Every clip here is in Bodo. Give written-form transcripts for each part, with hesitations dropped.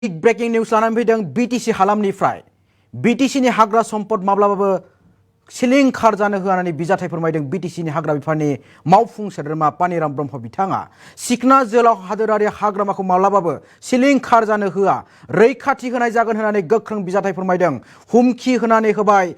ब्रेकिं निउस लानानै फैदों बिटिसि हालामनिफ्राय बिटिसिनि हाग्रा सम्पद माब्लाबाबो सिलिंखार जानो होआनानै बिजाथाइ फोरमायदों बिटिसिनि हाग्रा बिफाननि मावफुं सोद्रोमा पानिराम ब्रह्म बिथाङा सिखना जोहोलाव हादोरारि हाग्रामाखौ माब्लाबाबो सिलिंखार जानो होआ रैखाथि होनाय जागोन होननानै गोख्रों बिजाथाइ फोरमायदों हुमखि होनानै होबाय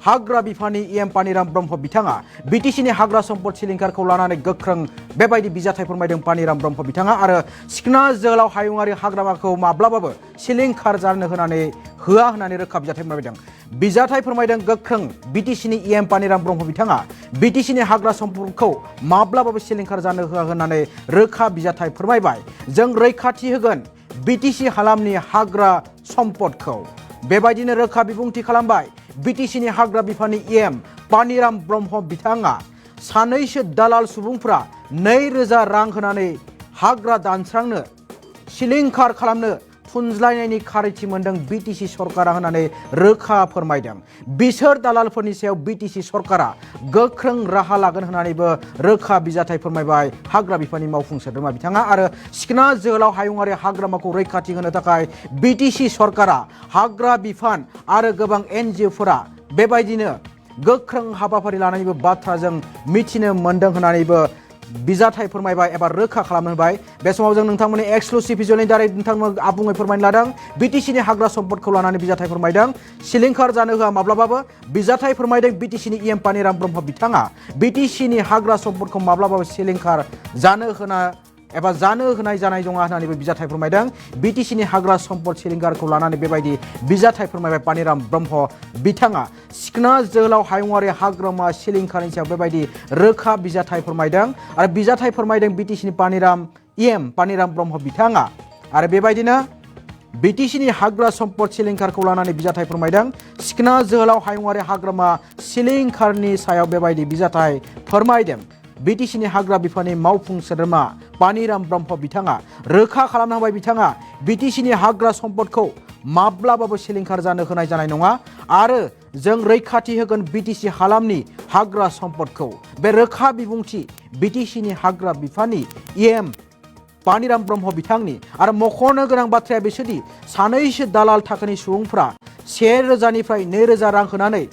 हाग्रा बिफाननि एम पानिराम ब्रह्म बिथाङा बिटिसिनि हाग्रा सम्पद सिलिंखारखौ लानानै गोख्रों बेबायदि बिजाथाइ फोरमायदों पानिराम ब्रह्म बिथाङा आरो सिखना जोहोलाव हायुङारि हाग्रामाखौ माब्लाबाबो सिलिंखार जानो होनानै होआ होननानै रोखा बिजाथाइ फोरमायदों बिजाथाइ फोरमायदों गोख्रों बिटिसिनि एम पानिराम ब्रह्म बिथाङा बिटिसिनि हाग्रा सम्पदखौ माब्लाबाबो सिलिंखार जानो होआ होननानै रोखा बिजाथाइ फोरमायबाय जों रैखाथि होगोन बिटिसि हालामनि हाग्रा सम्पदखौ बेबायदिनो रोखा बिबुंथि खालामबाय बिटिसिनि हाग्रा बिफाननि एम पानिराम ब्रह्म बिथाङा सानैसो दालाल सुबुंफ्रा 2,000 रां होनानै हाग्रा दानस्रांनो सिलिंखार खालामनो थुनज्लायनायनि खारिथि मोनदों बिटिसि सरकारा होननानै रोखा फोरमायदों बिसोर दालालफोरनि सायाव बिटिसि सरकारा गोख्रों राहा लागोन होननानैबो रोखा बिजाथाइ फोरमायबाय हाग्रा बिफाननि मावफुं सोद्रोमा बिथाङा आरो सिखना जोहोलाव हायुङारि हाग्रामाखौ रैखाथि होनो थाखाय बिटिसि सरकारा हाग्रा बिफान आरो गोबां एनजिअफोरा बेबायदिनो गोख्रों हाबाफारि लानायनिबो बाथ्रा जों मिथिनो मोन्दों होननानैबो बिजाथाइ फोरमायबाय एबा रोखा खालामबाय बे समाव जों नोंथांमोननि एक्सक्लुसिभ भिजुअलनि दारै नोंथांमोन आबुङै फोरमायनो लादों बिटिसिनि हाग्रा सम्पदखौ लानानै बिजाथाइ फोरमायदों सिलिंखार जानो होआ माब्लाबाबो बिजाथाइ फोरमायदों बिटिसिनि एम पानिराम ब्रह्म बिथाङा बिटिसिनि हाग्रा सम्पदखौ माब्लाबाबो सिलिंखार जानो होनाय जानाय नङा होननानैबो बिजाथाइ फोरमायदों बिटिसिनि हाग्रा सम्पद सिलिंखारखौ लानानै बेबायदि बिजाथाइ फोरमायबाय पानिराम ब्रह्म बिथाङा सिखना जोहोलाव हायुङारि हाग्रामा सिलिंखारनि सायाव बेबायदि रोखा बिजाथाइ फोरमायदों आरो बिजाथाइ फोरमायदों बिटिसिनि पानिराम ब्रह्म बिथाङा आरो बेबायदिनो बिटिसिनि हाग्रा सम्पद सिलिंखारखौ लानानै बिजाथाइ फोरमायदों सिखना जोहोलाव हायुङारि हाग्रामा सिलिंखारनि सायाव बेबायदि बिजाथाइ फोरमायदों बिटिसिनि हाग्रा बिफाननि मावफुं सोद्रोमा पानिराम ब्रह्म बिथाङा रोखा खालामना होबाय बिथाङा बिटिसिनि हाग्रा सम्पदखौ माब्लाबाबो सिलिंखार जानो होनाय जानाय नङा आरो जों रैखाथि होगोन बिटिसि हालामनि हाग्रा सम्पदखौ बे रोखा बिबुंथि बिटिसिनि हाग्रा बिफाननि एम पानिराम ब्रह्म बिथांनि आरो मख'नो गोनां बाथ्राया बिसोरदि सानैसो दालाल थाखोनि सुबुंफ्रा 1,000 निफ्राय 2,000 रां होनानै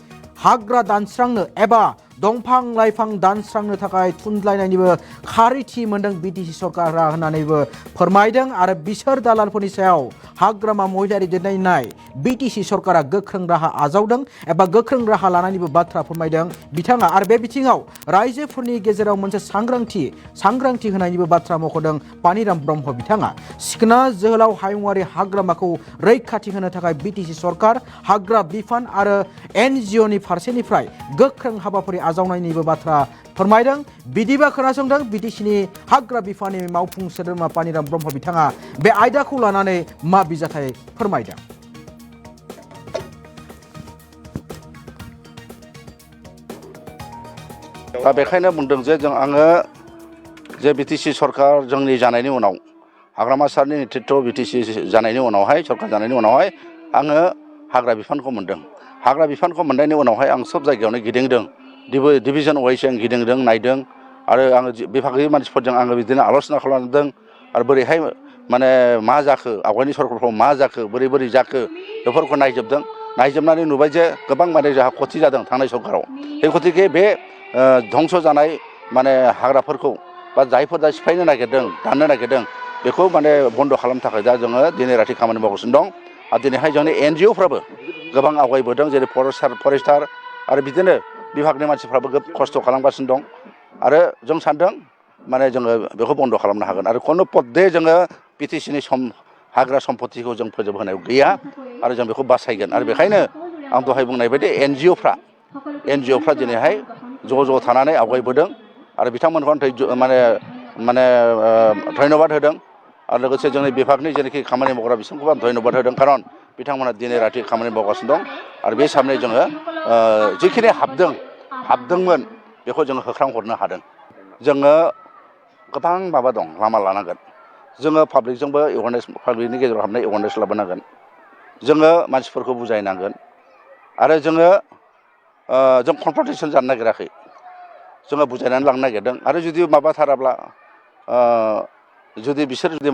हाग्रा दानस्रांनो एबा दंफां लाइफां दानस्रांनो थाखाय थुनज्लायनायनिबो खारिथि मोनदों बिटिसि सरकारा होननानैबो फोरमायदों आरो बिसोर दालालफोरनि सायाव हाग्रामा महिलारि दैदेननाय बिटिसि सरकारा गोख्रों राहा आजावदों एबा गोख्रों राहा लानायनिबो बाथ्रा फोरमायदों बिथाङा आरो बे बिथिङाव रायजोफोरनि गेजेराव मोनसे सांग्रांथि होनायनिबो बाथ्रा मख'दों पानिराम ब्रह्म बिथाङा सिखना जोहोलाव हायुङारि हाग्रामाखौ रैखाथि होनो थाखाय बिटिसि सरकार हाग्रा बिफान आरो एनजिअनि फारसेनिफ्राय गोख्रों हाबाफारि आजावनायनिबो बाथ्रा फोरमायदों बिदिबा खोनासंदों बिटिसिनि हाग्रा बिफाननि मावफुं सोद्रोमा पानिराम ब्रह्म बिथाङा बे आयदाखौ लानानै मा बिजाथाइ फोरमायदों दा बेखायनो बुंदों जे आङो जे बिटिसि सरकार जोंनि जानायनि उनाव हाग्रामा सारनि नेतृत्व बिटिसि जानायनि उनावहाय सरकार जानायनि उनावहाय आङो हाग्रा बिफानखौ मोनदों हाग्रा बिफानखौ मोननायनि उनावहाय आं सब जायगायावनो गिदिंदों डिभिजन वाइज आं गिदिंदों नायदों आरो आङो बिभागनि मानसिफोरजों आङो बिदिनो आल'सना खालामदों आरो बोरैहाय माने मा जाखो आवगायनि सरकारफ्राव मा जाखो बोरै जाखो बेफोरखौ नायजोबनानै नुबाय जे गोबां माने जोंहा खथि जादों थांनाय सरकाराव बे खथिके बे धंस जानाय माने हाग्राफोरखौ बा जायफोर दा सिफायनो नागिरदों दाननो नागिरदों बेखौ माने बन्द' खालामनो थाखाय दा जोङो दिनै राति खामानि मावगासिनो दं आरो दिनैहाय जोंनि एनजिअफ्राबो गोबां आवगायबोदों जेरै फरेस्टार आरो बिदिनो बिभागनि मानसिफ्राबो खस्थ' खालामगासिनो दं आरो जों सानदों माने जोङो बेखौ बन्द' खालामनो हागोन आरो खुनु पदे जोङो बिटिसिनि हाग्रा सम्पतिखौ जों फोजोबहोनायाव गैया आरो जों बेखौ बासायगोन आरो बेखायनो आं दहाय बुंनाय बायदि एनजिअफ्रा दिनैहाय ज' थानानै आवगायबोदों आरो बिथांमोनखौ माने धन्यबाद होदों आरो लोगोसे जोंनि बिभागनि जेनाखि खामानि मावग्रा बिसोरखौबो आं धन्यबाद होदों खारन बिथांमोना दिनै राति खामानि मावगासिनो दं आरो बे हिसाबै जोङो जिखिनि हाबदोंमोन बेखौ जोङो होख्रांहरनो हादों जोङो गोबां माबा दं लामा लानांगोन जोङो पाब्लिकजोंबो पाब्लिकनि गेजेराव हाबनाय एवारनेस लाबोनांगोन जोङो मानसिफोरखौ बुजायनांगोन आरो जों कनफ्रन्टेसन जानो नागिराखै जोङो बुजायनानै लांनो नागिरदों आरो जुदि माबाथाराब्ला जुदि बिसोर जुदि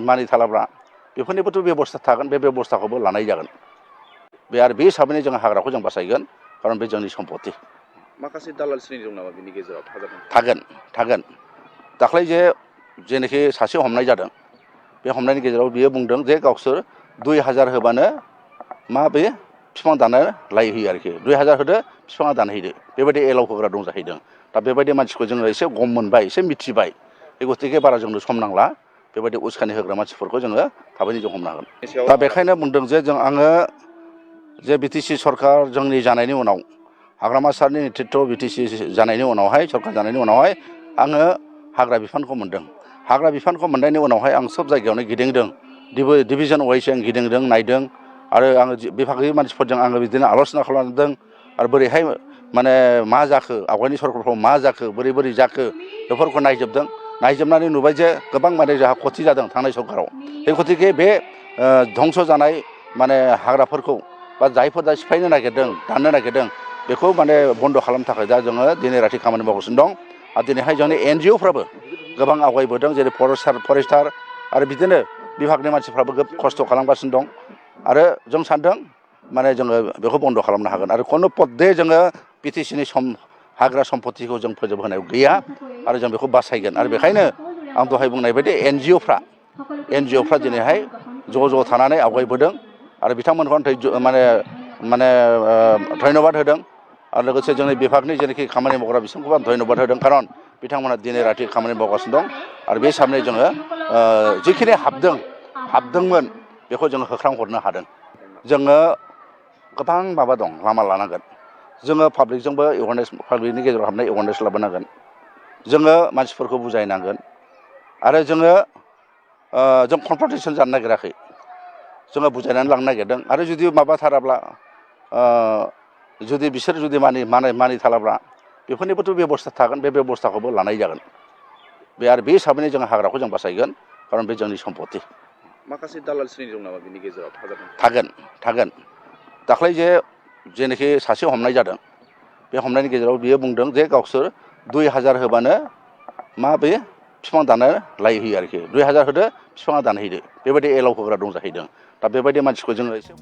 मानिथाराब्ला बेफोरनिबोथ' बेबस्था थागोन बे बेबस्थाखौबो लानाय जागोन बे आरो बे हिसाबैनो जों हाग्राखौ जों बासायगोन खारन बे जोंनि सम्पति माखासे दालाल श्रेणी दं नामा बिनि गेजेराव थागोन दाख्लै जेनाखि सासे हमनाय जादों बे हमनायनि गेजेराव बियो बुंदों जे गावसोर 2000 होबानो मा बे बिफां दानो लायहोयो आरोखि 2000 होदो बिफाङा दानहैदो बेबायदि एलाव होग्रा दं जाहैदों दा बेबायदि मानसिखौ जोङो एसे गम मोनबाय एसे मिथिबाय बे गतिके बारा जोंनो सम नांला बेबायदि उस्कानि होग्रा मानसिफोरखौ जोङो थाबैनो जों हमनो हागोन दा बेखायनो बुंदों जे आङो जे बिटिसि सरकार जोंनि जानायनि उनाव हाग्रामा सारनि नेतृत्व बिटिसि जानायनि उनावहाय सरकार जानायनि उनावहाय आङो हाग्रा बिफानखौ मोनदों हाग्रा बिफानखौ मोननायनि उनावहाय आं सब जायगायावनो गिदिंदों डिभिजन वाइज आं गिदिंदों नायदों आरो आङो बिभागनि मानसिफोरजों आङो बिदिनो आल'सना खालामदों आरो बोरैहाय माने मा जाखो आवगायनि सरकारफ्राव मा जाखो बोरै जाखो बेफोरखौ नायजोबनानै नुबाय जे गोबां माने जोंहा खथि जादों थांनाय सरकाराव बे गतिके बे धंस जानाय माने हाग्राफोरखौ बा जायफोर दा सिफायनो नागिरदों दाननो नागिरदों बेखौ माने बन्द' खालामनो थाखाय दा जोङो दिनै राति खामानि मावगासिनो दं आरो दिनैहाय जोंनि NGO फ्राबो गोबां आवगायबोदों जेरै फरेस्टार आरो बिदिनो बिभागनि मानसिफ्राबो खस्थ' खालामगासिनो दं आरो जों सानदों माने जोङो बेखौ बन्द' खालामनो हागोन आरो खुनु पदे जोङो बिटिसिनि हाग्रा सम्पतिखौ जों फोजोबहोनायाव गैया आरो जों बेखौ बासायगोन आरो बेखायनो आं दहाय बुंनाय बायदि NGO फ्रा दिनैहाय ज' थानानै आवगायबोदों आरो बिथांमोनखौ माने धन्यबाद होदों आरो लोगोसे जोंनि बिभागनि जेनाखि खामानि मावग्रा बिसोरखौबो आं धन्यबाद होदों खारन बिथांमोना दिनै राति खामानि मावगासिनो दं आरो बे हिसाबै जोङो जिखिनि हाबदोंमोन बेखौ जोङो होख्रांहरनो हादों जोङो गोबां माबा दं लामा लानांगोन जोङो पाब्लिकजोंबो पाब्लिकनि गेजेराव हाबनाय एवारनेस लाबोनांगोन जोङो मानसिफोरखौ बुजायनांगोन आरो जोङो कनफ्रन्टेसन जानो नागिराखै जोङो बुजायनानै लांनो नागिरदों आरो जुदि माबाथाराब्ला जुदि बिसोर जुदि मानिथाराब्ला बेफोरनिबोथ' बेबस्था थागोन बे बेबस्थाखौबो लानाय जागोन बे आरो बे हिसाबैनो जों हाग्राखौ जों बासायगोन खारन बे जोंनि सम्पति माखासे दालाल श्रेणी दं नामा बिनि गेजेराव थागोन दाख्लै जेनाखि सासे हमनाय जादों बे हमनायनि गेजेराव बियो बुंदों जे गावसोर 2000 होबानो मा बे बिफां दानो लायहोयो आरोखि 2000 होदो बिफाङा दानहैदो बेबायदि एलाव होग्रा दं जाहैदों दा बेबायदि मानसिखौ जोङो एसे